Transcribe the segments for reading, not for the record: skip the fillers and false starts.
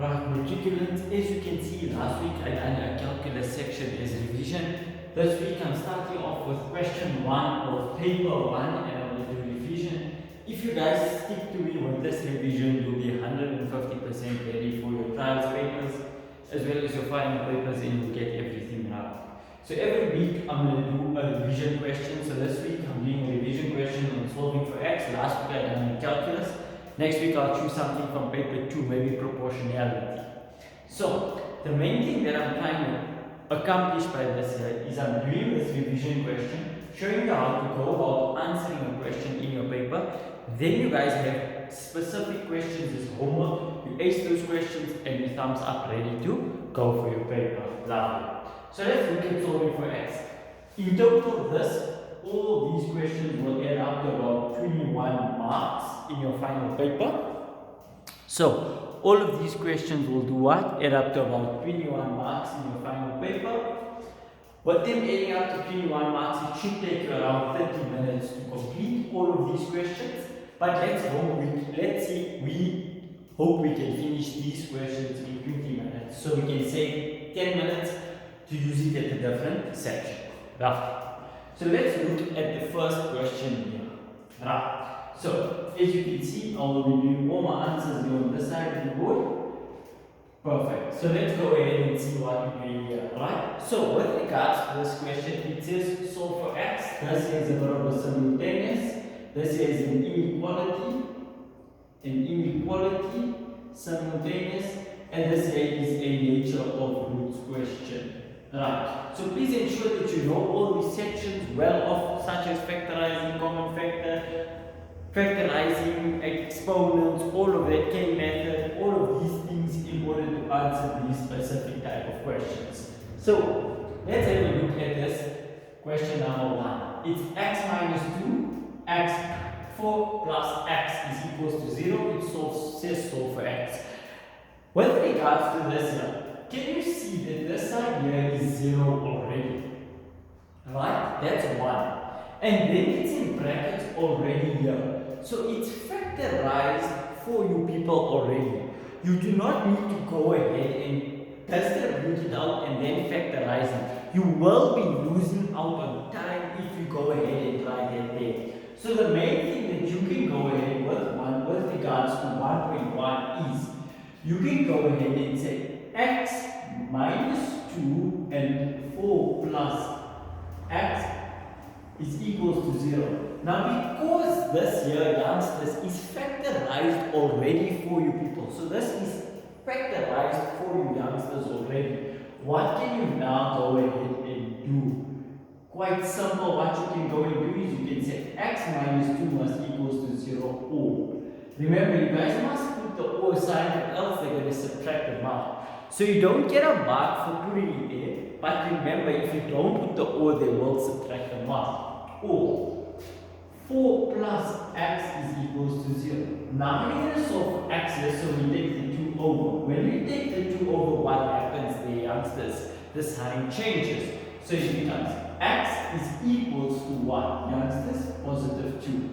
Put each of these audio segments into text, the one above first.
Right, matriculants, as you can see, last week I done a calculus section as revision. This week I'm starting off with question 1 of paper 1 and I'm going to do revision. If you guys stick to me with this revision, you'll be 150% ready for your trials papers as well as your final papers and you'll get everything right. So every week I'm going to do a revision question. So this week I'm doing a revision question on solving for x. Last week I done calculus. Next week I'll choose something from paper 2, maybe proportionality. So the main thing that I'm trying to accomplish by this here is I'm doing this revision question, showing you how to go about answering a question in your paper. Then you guys have specific questions as homework. You ace those questions and you thumbs up ready to go for your paper. Lovely. So let's look at solving for x. In total, all these questions will add up to about 21 marks in your final paper. So all of these questions will do what? Add up to about 21 marks in your final paper. With them adding up to 21 marks, it should take you around 30 minutes to complete all of these questions. But let's hope we hope we can finish these questions in 20 minutes. So we can save 10 minutes to use it at a different section. Roughly. So let's look at the first question here. Right. So as you can see, I will be doing all my answers here on this side of the board. Perfect. So let's go ahead and see what we're doing here. Right. So with regards to this question, it says solve for x. This is a bit of a simultaneous. This is an inequality, simultaneous, and this is a nature of roots question. Right. So please ensure that you know all these sections well off, such as factorizing, common factor, factorizing, exponents, all of that, K method, all of these things in order to answer these specific type of questions. So let's have a look at this question number 1. It's x minus 2, x 4 plus x is equals to 0. It says solve for x. With regards to this here, can you see that this side here is 0 already? Right? That's 1. And then it's in brackets already here. So it's factorized for you people already. You do not need to go ahead and distribute it out and then factorize it. You will be losing out on time if you go ahead and try that there. So the main thing that you can go ahead with regards to 1.1 is you can go ahead and say x minus 2 and 4 plus x is equals to 0. Now because this here, youngsters, is factorized already for you people. So this is factorized for you youngsters already. What can you now go ahead and do? Quite simple. What you can go and do is you can say x minus 2 must equals to 0 or. Remember, you guys must put the or sign or else they're going to subtract the mark. So you don't get a mark for putting it there, but remember, if you don't put the or, they will subtract the mark. Or 4 plus x is equals to 0. Now we're going to solve for x here, so we take the 2 over. When we take the 2 over, what happens there, youngsters? The sign changes. So it becomes x is equals to what, youngsters? Positive 2.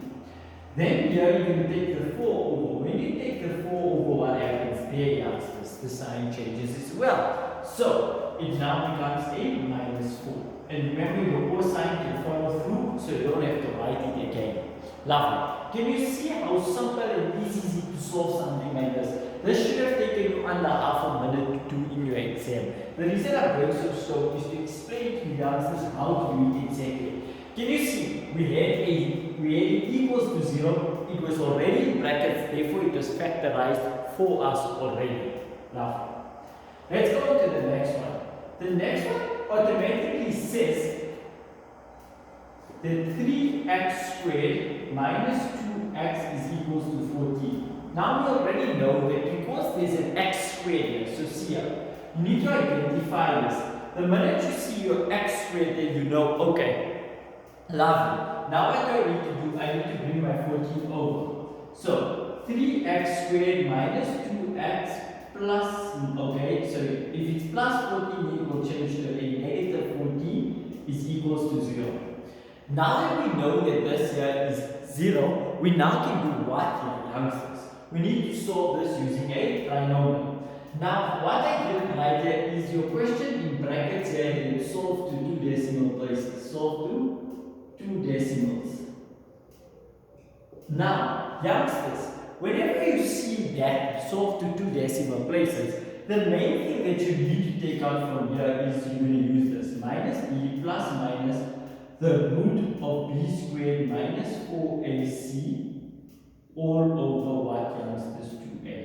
Then here you're going to take the 4 over. When you take the 4 over, what happens there, youngsters? The sign changes as well. So it now becomes a minus 4. And remember, your or sign can follow through, so you don't have to write it again. Lovely. Can you see how simple and easy to solve something like this? This should have taken you under half a minute to do in your exam. The reason I'm going so slow is to explain to you youngsters how to do it exactly. Can you see? We had it equals to 0. It was already in brackets, therefore it was factorized for us already. Now, let's go to the next one. The next one automatically says that 3x squared minus 2x is equals to 14. Now we already know that because there's an x squared here, so see here, you need to identify this. The minute you see your x squared, then you know, okay, lovely. Now what do I need to do? I need to bring my 14 over. So 3x squared minus 2x plus, okay, so if it's plus 14, it will change to a negative 14 is equals to 0. Now that we know that this here is 0, we now can do what here, youngsters? We need to solve this using a trinomial. Now, what I did right here is your question in brackets here, you solve to two decimal places. Solve to two decimals. Now, youngsters, whenever you see that solve to two decimal places, the main thing that you need to take out from here is you're going to use this minus b plus minus the root of b squared minus 4ac all over what, youngsters, 2a.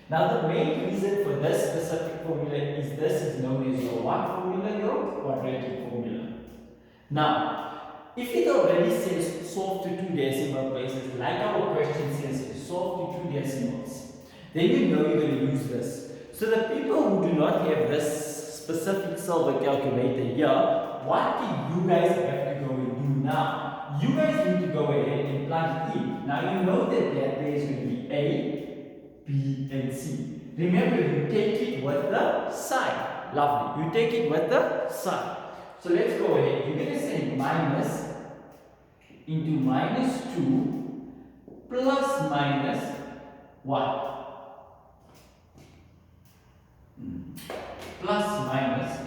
Now, the main reason for this specific formula is this is known as your what formula? Your quadratic formula. Now, if it already says solve to two decimal places, like our question says solve to two decimals, then you know you're going to use this. So the people who do not have this specific silver calculator here, what do you guys have to go and do now? You guys need to go ahead and plug it in. Now you know that there is going to be A, B, and C. Remember, you take it with the sign. Lovely. You take it with the sign. So let's go ahead. You're going to say minus into minus 2 plus minus what? Plus minus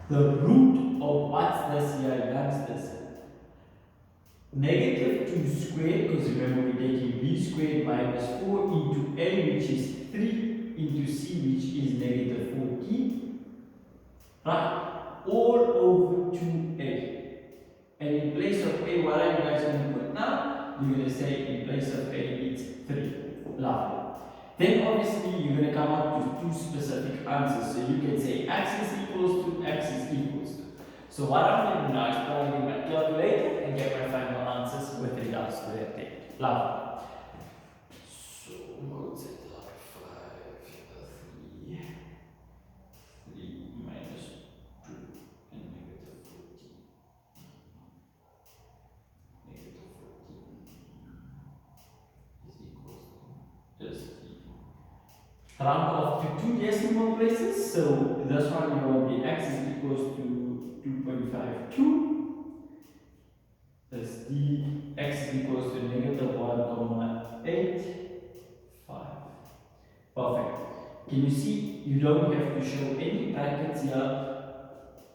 the root of what's this here, youngsters? Negative 2 squared, because remember we're taking b squared minus 4 into a, which is 3, into c, which is negative 14, right? All over 2a. And in place of a, what are you guys going to put now? You're going to say in place of a, it's 3. Lovely. Then obviously you're going to come up with two specific answers. So you can say x is equals to x is equals to. So what I'm going to do now is plug in my calculator and get my final answers with regards to that thing. Lovely. So what's it like? 5, 3 minus 2 and negative 14. Negative 14 is equals to just round off to two decimal places. So this one will be x is equals to 2.52. That's d x is equals to negative 1,85. Perfect. Can you see you don't have to show any brackets here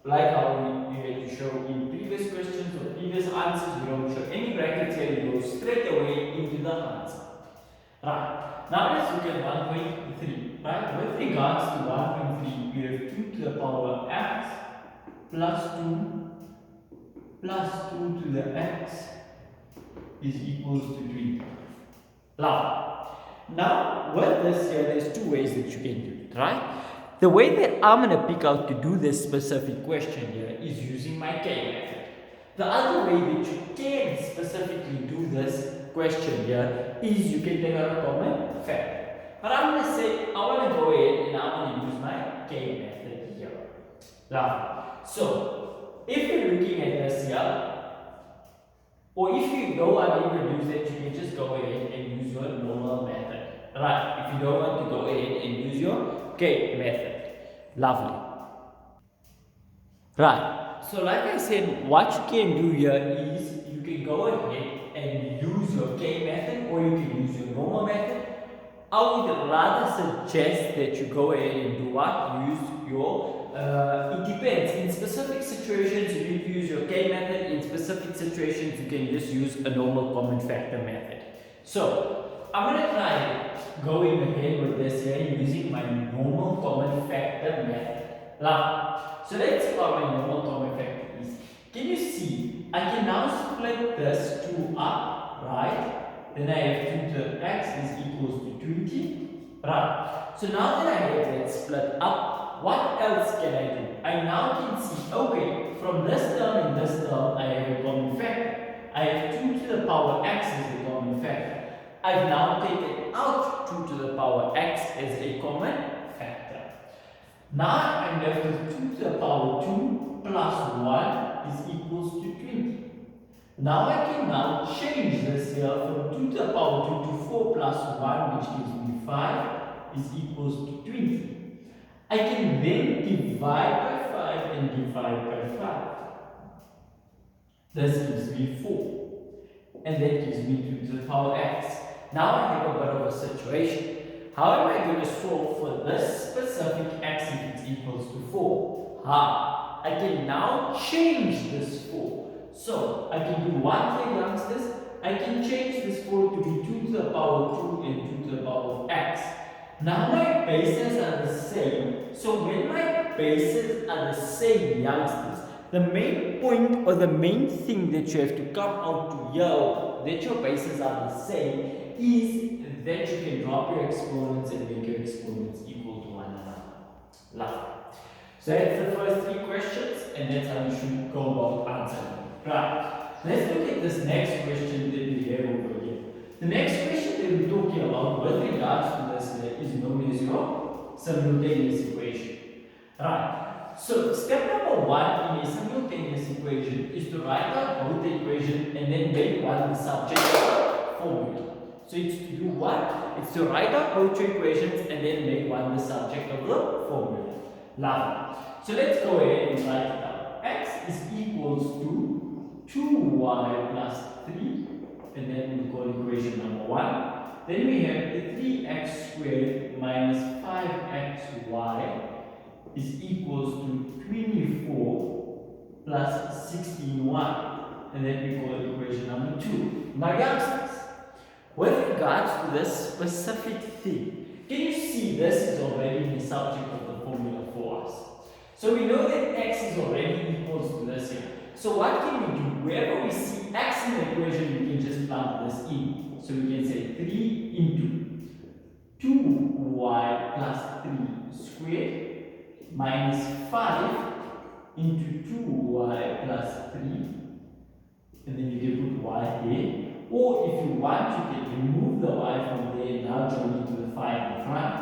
like how you had to show in previous questions or previous answers. You don't show any brackets here, you go straight away into the answer. Right. Now let's look at 1.3. Right? With regards to 1.3, you have 2 to the power x plus 2 plus 2 to the x is equals to 20. Lovely. Now, with this here, there's two ways that you can do it, right? The way that I'm going to pick out to do this specific question here is using my K method. The other way that you can specifically do this question here is you can take out a common factor. But I'm going to say, I want to go ahead and I'm going to use my K method here. Lovely. So, if you're looking at this here, or if you don't want to use that, you can just go ahead and use your normal method. Right, if you don't want to go ahead and use your K method. Lovely. Right, so like I said, what you can do here is you can go ahead and use your K method or you can use your normal method. I would rather suggest that you go ahead and do what? Use your it depends. In specific situations, you need to use your K method. In specific situations, you can just use a normal common factor method. So, I'm going to try going ahead with this here using my normal common factor method. Now, so let's see what my normal common factor is. Can you see? I can now split this 2 up, right? Then I have 2 to the x is equals to 20, right? So now that I have that split up, what else can I do? I now can see, okay, from this term and this term, I have a common factor. I have 2 to the power x as a common factor. I've now taken out 2 to the power x as a common factor. Now I'm left with 2 to the power 2 plus 1 is equals to 20. Now I can now change this here from 2 to the power 2 to 4 plus 1, which gives me 5, is equals to 20. I can then divide by 5 and divide by 5. This gives me 4. And that gives me 2 to the power x. Now I have a bit of a situation. How am I going to solve for this Aha! I can now change this 4. So I can do what here, youngsters? I can change this 4 to be 2 to the power 2 and 2 to the power of x. Now my bases are the same. So when my bases are the same, youngsters, the main point or the main thing that you have to come out to here, that your bases are the same, is that you can drop your exponents and make your exponents equal to one another. Lovely. So that's the first 3 questions, and that's how you should go about answering. Right. Let's look at this next question that we have over here. The next question that we're talking about with regards to this is known as your simultaneous equation. Right. So step number 1 in a simultaneous equation is to write out both the equation and then make one the subject of the formula. So it's to do what? It's to write out both your equations and then make one the subject of the formula. Lovely. So let's go ahead and write it out. X is equals to 2y plus 3, and then we call equation number 1. Then we have the 3x squared minus 5xy is equals to 24 plus 16y, and then we call equation number 2. Now youngsters, with regards to this specific thing, can you see this is already the subject of the formula for us? So we know that x is already equals to this here. So what can we do? Wherever we see x in the equation, we can just plug this in. So we can say 3 into 2y plus 3 squared minus 5 into 2y plus 3. And then you can put y there. Or if you want, you can remove the y from there and now join it to the 5 in front.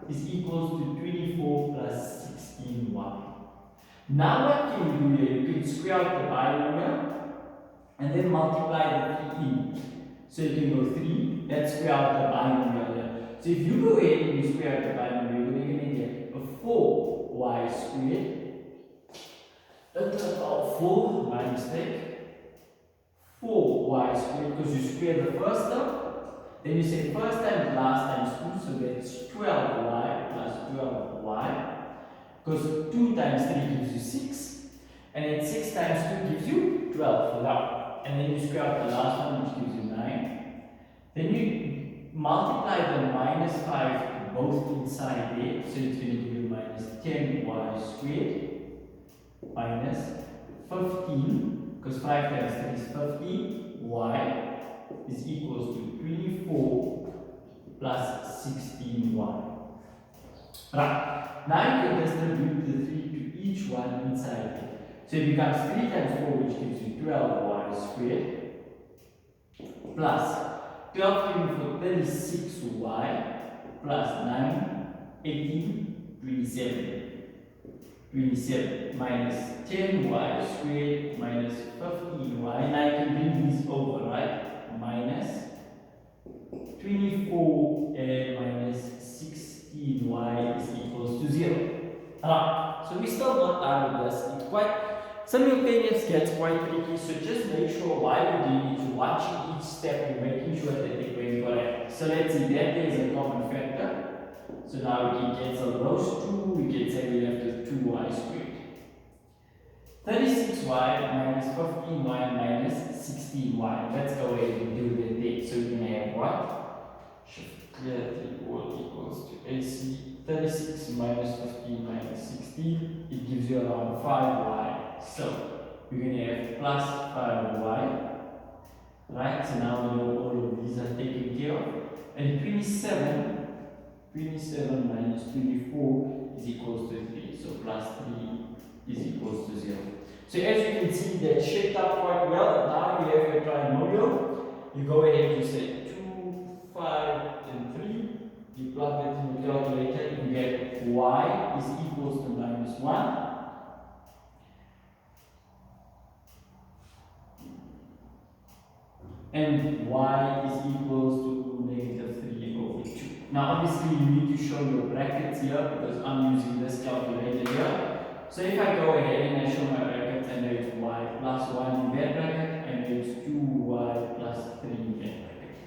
Is equals to 24 plus 16y. Now what can you do here? You can square out the binomial and then multiply the 3 in. So you can go 3, let's square out the binomial here. So if you go ahead and you square out the binomial, you're going to get a 4y squared. That's about 4, my mistake. 4y squared, because you square the first term. Then you say first times last times 2, so that's 12y plus 12y. Because 2 times 3 gives you 6, and then 6 times 2 gives you 12. Now, and then you square out the last one, which gives you 9. Then you multiply the minus 5 both inside there, so it's going to give you minus 10y squared minus 15, because 5 times 3 is 15, y is equals to 24 plus 16y. Right. Now you can distribute the 3 to each one inside here. So it becomes 3 times 4, which gives you 12y squared, plus 12 gives you 36y, plus 9, 18, 27. 27 minus 10y squared minus 15y. Now you can bring these over, right? Minus 24 and minus 16y is equals to 0. Alright, so we still not done with this. It's quite simultaneous, gets quite tricky, so just make sure while you're doing it, you're watching each step and making sure that they're going correct. So let's see, that there is a common factor. So now we can cancel those 2, we can say we left with 2y squared. 36y minus 15y minus 16y. Let's go ahead and do that there. So we're going to have what? Shift clear equals to AC. 36 minus 15 minus 16, it gives you around 5y. So we're going to have plus 5y. Right, so now we know all of these are taken care of. And 27 minus 24 is equals to 3. So plus 3 is equals to 0. So as you can see, that shaped up quite well. Now you have your trinomial. You go ahead and say 2, 5, and 3. You plug that in the calculator, you get y is equals to minus 1. And y is equals to negative 3 over 2. Now obviously you need to show your brackets here because I'm using this calculator here. So if I go ahead and I show my brackets, I know it's y plus 1 in that bracket, I know it's 2y plus 3 in that bracket.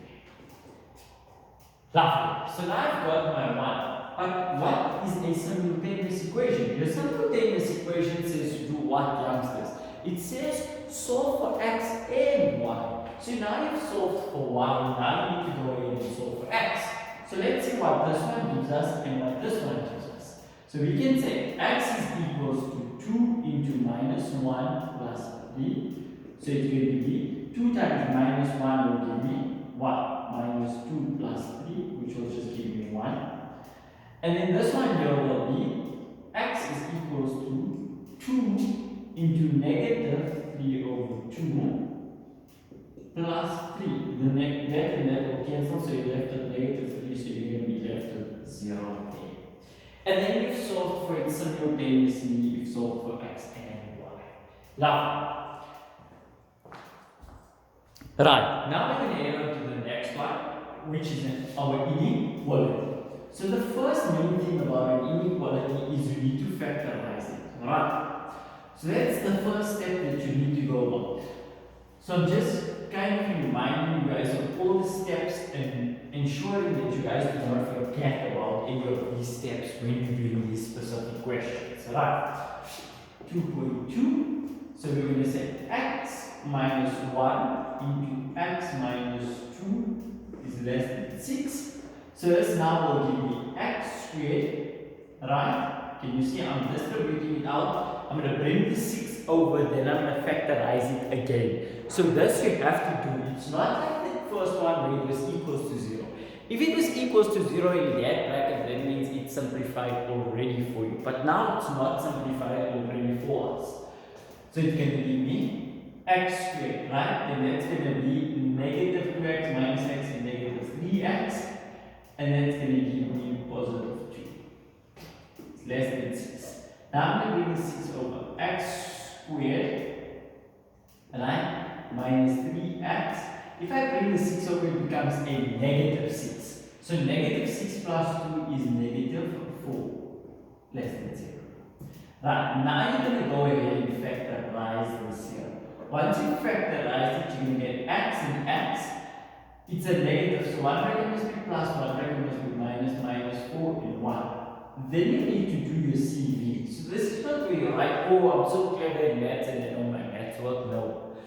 Lovely. So now I've got my 1. But what? Is a simultaneous equation. Your simultaneous equation says to do what, youngsters? It says solve for x and y. So now you've solved for y, now you need to go ahead and solve for x. So let's see what this one gives us and what this one gives us. So we can say x is equals to 2 into minus 1 plus 3. So it's going to be 2 times minus 1 will give me what? Minus 2 plus 3, which will just give me 1. And then this one here will be x is equals to 2 into negative 3 over 2 plus 3. That and that will cancel, so you're left with negative 3, so you're going to be left with 0 there. And then you've solved for it simultaneously, you've solved for x and y. Lovely. Right, now we're going to head on to the next one, which is our inequality. So the first main thing about an inequality is you need to factorize it. Right? So that's the first step that you need to go about. So I'm just kind of reminding you guys of all the steps and ensuring that you guys do not forget about any of these steps when you're doing these specific questions. Right? 2.2. So we're going to say x minus 1 into x minus 2 is less than 6. So this now will give me x squared, right? Can you see I'm distributing it out? I'm going to bring the 6 over, then I'm going to factorize it again. So this you have to do. It's not like the first one where it was equals to 0. If it was equals to 0 in that bracket, that means it's simplified already for you. But now it's not simplified already for us. So it's going to give me x squared, right? And that's going to be negative 2x minus x and negative 3x. And then it's going to give me positive 2. It's less than 6. Now I'm going to bring the 6 over. X squared, right, minus 3x. If I bring the 6 over, it becomes a negative 6. So negative 6 plus 2 is negative 4. Less than 0. Right, now you're going to go ahead and factorize this here. Once you factorize it, you're going to get x and x. It's a negative, so one bracket must be plus, one bracket must be minus, minus 4 and 1. Then you need to do your CV. So this is not where you write, oh, I'm so clever in maths and I know my maths work. No.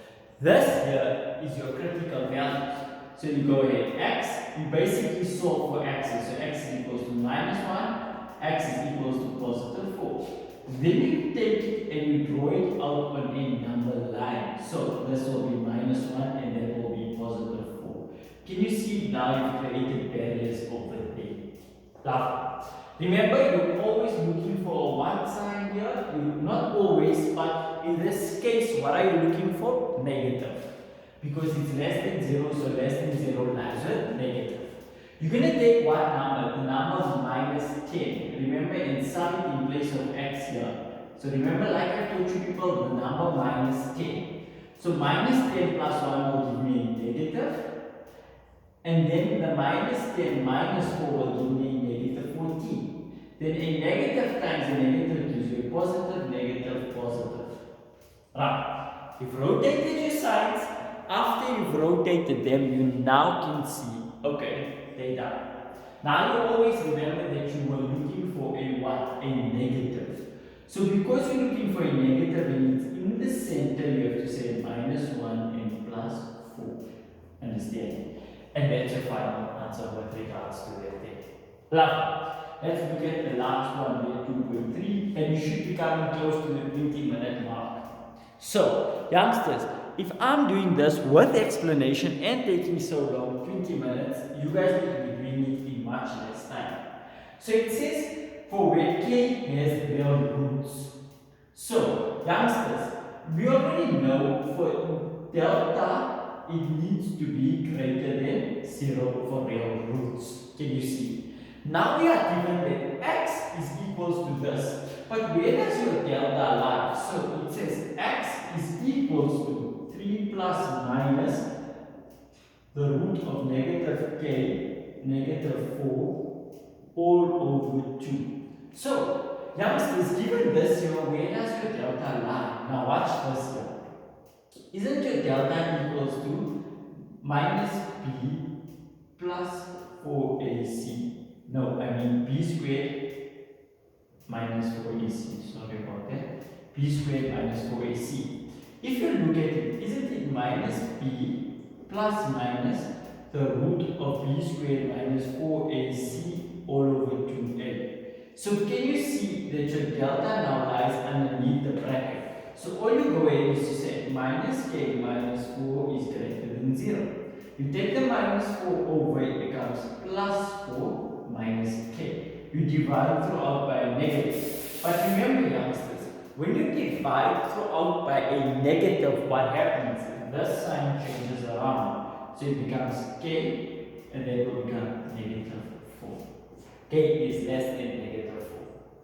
This here is your critical values. So you go ahead, x, you basically solve for x's. So x is equals to minus 1, x is equals to positive 4. Then you take it and you draw it out on a number line. So this will be minus 1 and that will be positive 4. Can you see now you've created barriers over there? Lovely. Remember, you're always looking for a 1 sign here. You're not always, but in this case, what are you looking for? Negative. Because it's less than 0, so less than 0 lies with negative. You're going to take what number? The number minus 10. Remember, and sum it in place of x here. So remember, like I told you people, the number minus 10. So minus 10 plus 1 will give me a negative. And then the minus 10 minus 4 will give me a negative 14. Then a negative times a negative gives you a positive, negative, positive. Right. You've rotated your sides. After you've rotated them, you now can see, okay, they're done. Now you always remember that you were looking for a what? A negative. So because you're looking for a negative and it's in the center, you have to say minus 1 and plus 4. Understand? And that's your final answer with regards to that thing. Lovely. Let's look at the last one there, 2.3, and you should be coming close to the 20-minute mark. So, youngsters, if I'm doing this with explanation and taking so long, 20 minutes, you guys need to be doing it in much less time. So it says, for where k has real roots. So, youngsters, we already know for delta, it needs to be greater than 0 for real roots. Can you see? Now we are given that x is equals to this. But where does your delta lie? So it says x is equals to 3 plus minus the root of negative k, negative 4, all over 2. So, youngsters, given this here, where does your delta lie? Now watch this here. Isn't your delta equals to minus b plus 4ac? No, I mean b squared minus 4ac, sorry about that, b squared minus 4ac. If you look at it, isn't it minus b plus minus the root of b squared minus 4ac all over 2a? So can you see that your delta now lies underneath the bracket? So all you go ahead is to say minus k minus 4 is greater than 0. You take the minus 4 over, it becomes plus 4 minus k. You divide throughout by a negative. But remember, youngsters, when you divide throughout by a negative, what happens? This sign changes around. So it becomes k, and then it will become negative 4. K is less than negative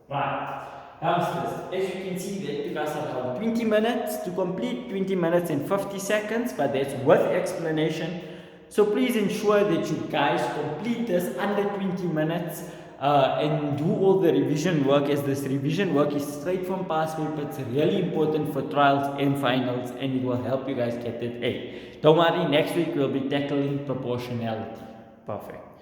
4. Right. Youngsters, as you can see, that took us about 20 minutes to complete, 20 minutes and 50 seconds, but that's with explanation. So please ensure that you guys complete this under 20 minutes and do all the revision work, as this revision work is straight from past paper. It's really important for trials and finals, and it will help you guys get that A. Don't worry, next week we'll be tackling proportionality. Perfect.